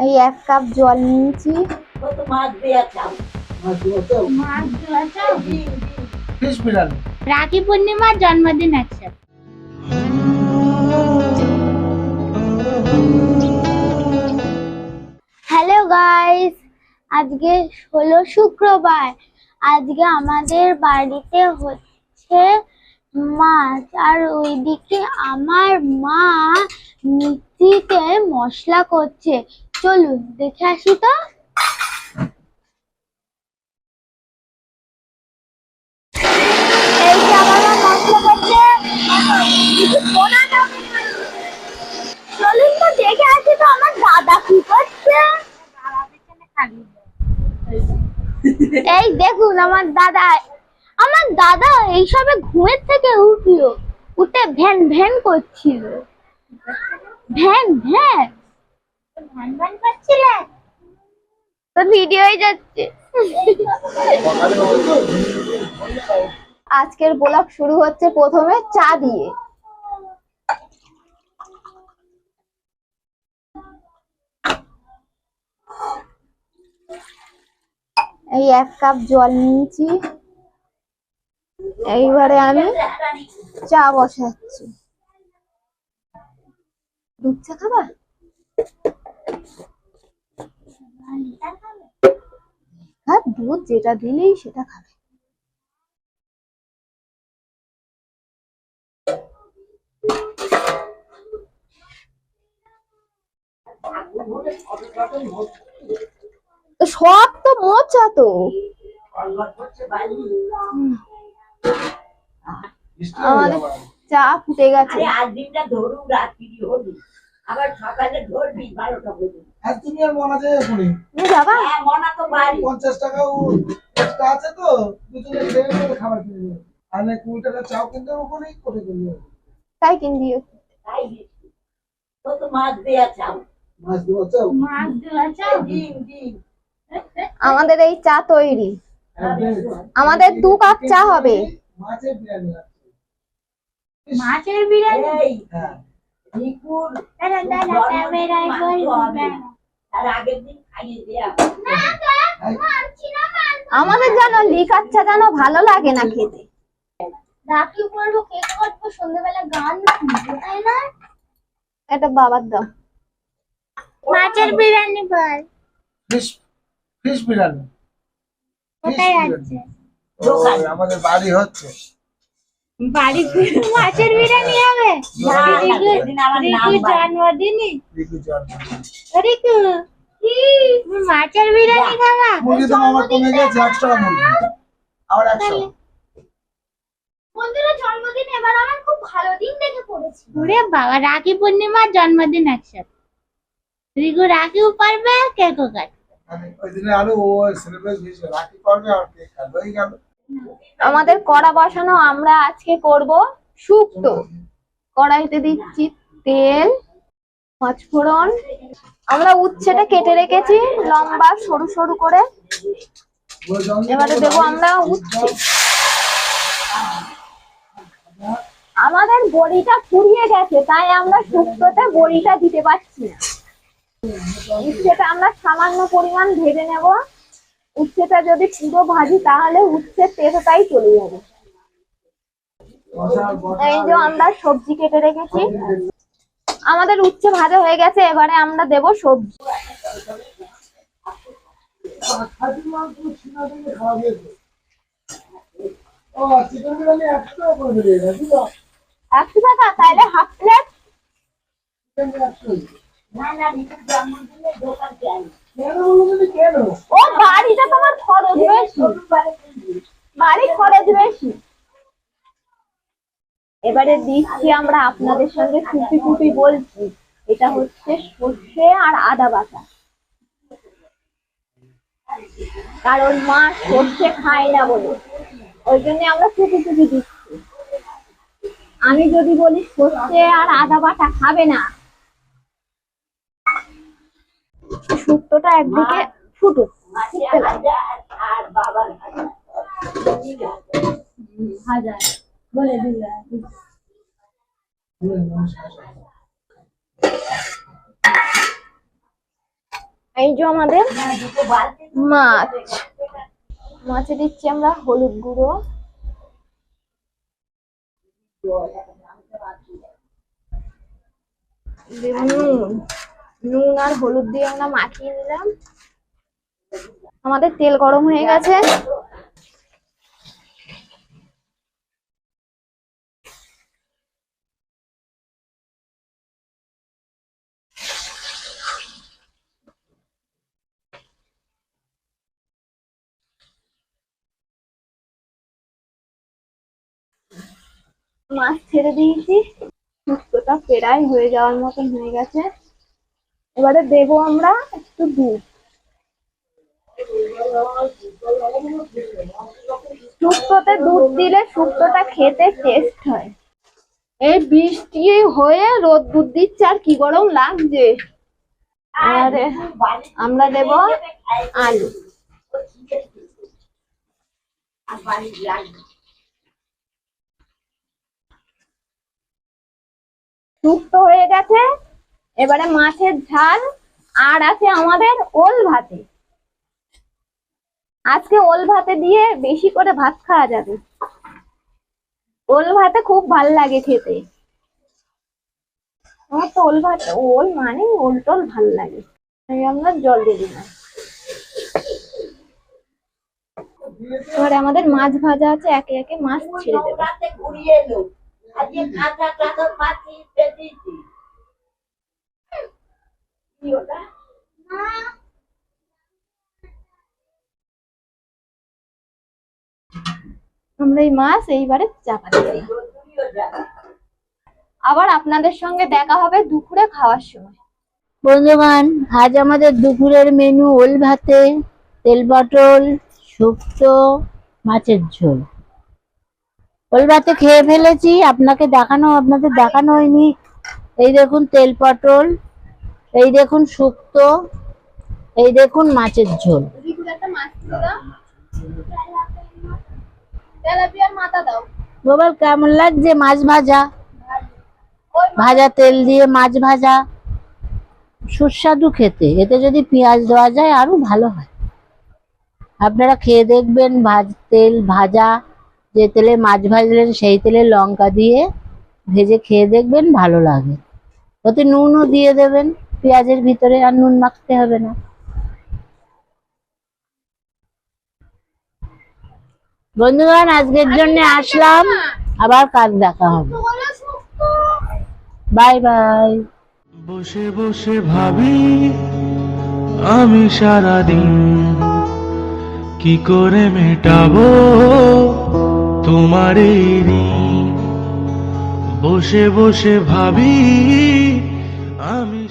এই 1 কাপ জল নিয়েছি। রাখি পূর্ণিমার জন্মদিন আছে। হ্যালো গাইস, আজকে হলো শুক্রবার। আজকে আমাদের বাড়িতে হচ্ছে মাছ, আর ওইদিকে আমার মা মিক্সিতে মশলা করছে। চলুন দেখে আসি তো। এই যে আমার মা মশলা করছে, চলুন তো দেখে আসি তো আমার দাদা কি করছে। এই দেখুন আমার দাদা এইসবে ঘুমের থেকে উঠলো, উঠে ভ্যান ভ্যান করছিল। ভ্যান ভ্যান ভ্যান ভ্যান করছিল তো ভিডিওই যাচ্ছে। আজকের ব্লগ শুরু হচ্ছে প্রথমে চা দিয়ে। এই 1 কাপ জল নিয়েছি। এইবারে আমি চা বসাচ্ছি। দুধ চা খাবা? দুধ যেটা দিলেই সেটা খাবে। সব তো মোচা তো। আমাদের চা ফুটে গেছে। আবার সকালে ধরবি 12টা পর্যন্ত। আর তুমি আর মনা যায় এখনই। তুমি যাবা? হ্যাঁ, মনা তো বাড়ি। 50 টাকা এক্সট্রা আছে তো, দুজনে খেয়ে নেবে, খাবার কিনে নেবে। আর না 20 টাকা চাও কিনতে ওখানেই করে দিও। তাই কিন দিও। তাই তো মাছ দেয়া চাও। মাছ দেওয়া চাও? মাছ দেওয়া চাও? ডিম। আমাদের এই চা তৈরি। আমাদের 2 কাপ চা হবে। মাছের বিরিয়ানি আছে। মাছের বিরিয়ানি? হ্যাঁ। নিকুর ক্যামেরায় বলবে আর আগের দিন খাইয়ে দেয়া। আমাদের জানো লিকার চা জানো ভালো লাগে না খেতে। রাখি করবো, কেক কাটবো, সন্ধ্যাবেলা গান শুনবো, তাই না? এটা বাবার দাও। মাছের বিরিয়ানি বল। ফিশ বিরিয়ানি। কোথায় আছে? ওই আমাদের বাড়ি হচ্ছে। বাড়িতে মাছের বিরিয়ানি হবে? রিকু জন্মদিনই। রিকু জন্মদিন। রিকু তুমি মাছের বিরিয়ানি খাবা? মুরগি দাম আমার কমে গেছে 100 টাকা মুরগি। আবার 100। বন্ধুরা জন্মদিন এবার আমার খুব ভালো দিন দেখে পড়েছে। ওরে বাবা, রাখি পূর্ণিমার জন্মদিন একসাথে। রিকু রাখিও পারবে, কেকও কাটবে। ওই দিনে আলু ও সেলিব্রেট হয়েছে, রাখি করবে আর কেক কাটবে, হয়ে গেল। আমাদের কড়া বসানো, আমরা আজকে করব শুক্তো। কড়াইতে দিচ্ছি তেল, পাঁচফোড়ন। আমরা উচ্ছেটা কেটে রেখেছি লম্বা সরু সরু করে। এবারে দেবো আমরা উচ্ছে। আমাদের বড়িটা ফুরিয়ে গেছে, তাই আমরা শুক্তোতে বড়িটা দিতে পারছি না। উচ্ছেটা আমরা সামান্য পরিমাণ ভেজে নেব। উচ্ছেটা যদি পুরো ভাজি তাহলে উচ্ছের তেলটাই চলে যাবে। এই যে আমরা সবজি কেটে রেখেছি। আমাদের উচ্ছে ভাজা হয়ে গেছে, এবারে আমরা দেব সবজি। ও চিকেন বিরিয়ানি 100 টাকা করে দিয়ে দাও। 100 টাকা? তাইলে হাফ প্লেট। না রিকুর জন্মদিনে দোকান চাই। কেন? ও বাড়িটা তোমার খরচ বেশি, বাড়ি খরচ বেশি। এবারে দিচ্ছি আমরা, আপনাদের সঙ্গে ফুপি ফুপি বলছি, এটা হচ্ছে সর্ষে আর আদা বাটা। কারণ মা সর্ষে খায় না বলে ওই জন্য আমরা ফুপি ফুপি দিচ্ছি। আমি যদি বলি সর্ষে আর আদা বাটা খাবে না। শুক্তোটা একদিকে ফুটুক, ফুটতে লাগে। আর বাবার হাজার বলে দিল। এই যে আমাদের দুটো বালতি মাছ, মাছে দিচ্ছি আমরা হলুদ গুঁড়ো, দেব নুন, নুন আর হলুদ দিয়ে আমরা মাখিয়ে নিলাম। আমাদের তেল গরম হয়ে গেছে, মাছ ছেড়ে দিয়েছি, শুক্তোটা প্রায় হয়ে যাওয়ার মতন হয়ে গেছে। এবারে দেবো আমরা একটু দুধ। শুক্তোতে দুধ দিলে শুক্তোটা খেতে টেস্ট হয়। এই বৃষ্টি হয়ে রোদ দিচ্ছে আর কি গরম লাগছে। আর আমরা দেব আলু। আর বাড়ি লাগবে। শুক্তো হয়ে গেছে, এবারে মাছের ঝাল আর আছে আমাদের ওল ভাতে। আজকে ওল ভাতে দিয়ে বেশি করে ভাত খাওয়া যাবে। ওল ভাতে খুব ভাল লাগে খেতে। আমার তো ওল ভাত, ওল মানে ওল টোল ভাল লাগে। তাই আমরা জল দিয়ে দিলাম। এবারে আমাদের মাছ ভাজা আছে, একে একে মাছ ছেড়ে দেবো। রাতে ঘুরিয়ে এলো আজকে কাঁচা কাঁচা পাতি পেয়েছি কি ওটা আমরা এই মাছ এইবারে চাপা দিয়ে দিলাম। রোদ্দুরিও যায় আবার আপনাদের সঙ্গে দেখা হবে দুপুরে খাওয়ার সময়। বন্ধুগণ, আজ আমাদের দুপুরের মেনু ওল ভাতে, তেল পটল, শুক্তো, মাছের ঝোল। ওল ভাতে খেয়ে ফেলেছি, আপনাদের দেখানো হয়নি। এই দেখুন তেল পটল, এই দেখুন শুক্তো, এই দেখুন মাছের ঝোল। একটা মাছ দাও, তেলাপিয়ার মাথা দাও। গোপাল, কেমন লাগছে মাছ ভাজা? ভাজা তেল দিয়ে মাছ ভাজা সুস্বাদু খেতে। এতে যদি পেঁয়াজ দেওয়া যায় আরো ভালো হয়। আপনারা খেয়ে দেখবেন। তেল ভাজা, যে তেলে মাছ ভাজলেন সেই তেলে লঙ্কা দিয়ে ভেজে খেয়ে দেখবেন, ভালো লাগে। ওতে নুনও দিয়ে দেবেন পেঁয়াজের ভিতরে, আর নুন মাখতে হবে না। বন্ধুগণ, আজকের জন্য আসলাম, আবার কাল দেখা হবে। Bye bye. বসে বসে ভাবি আমি সারাদিন কি করে মেটাবো তোমার এই ঋণ। বসে বসে ভাবি আমি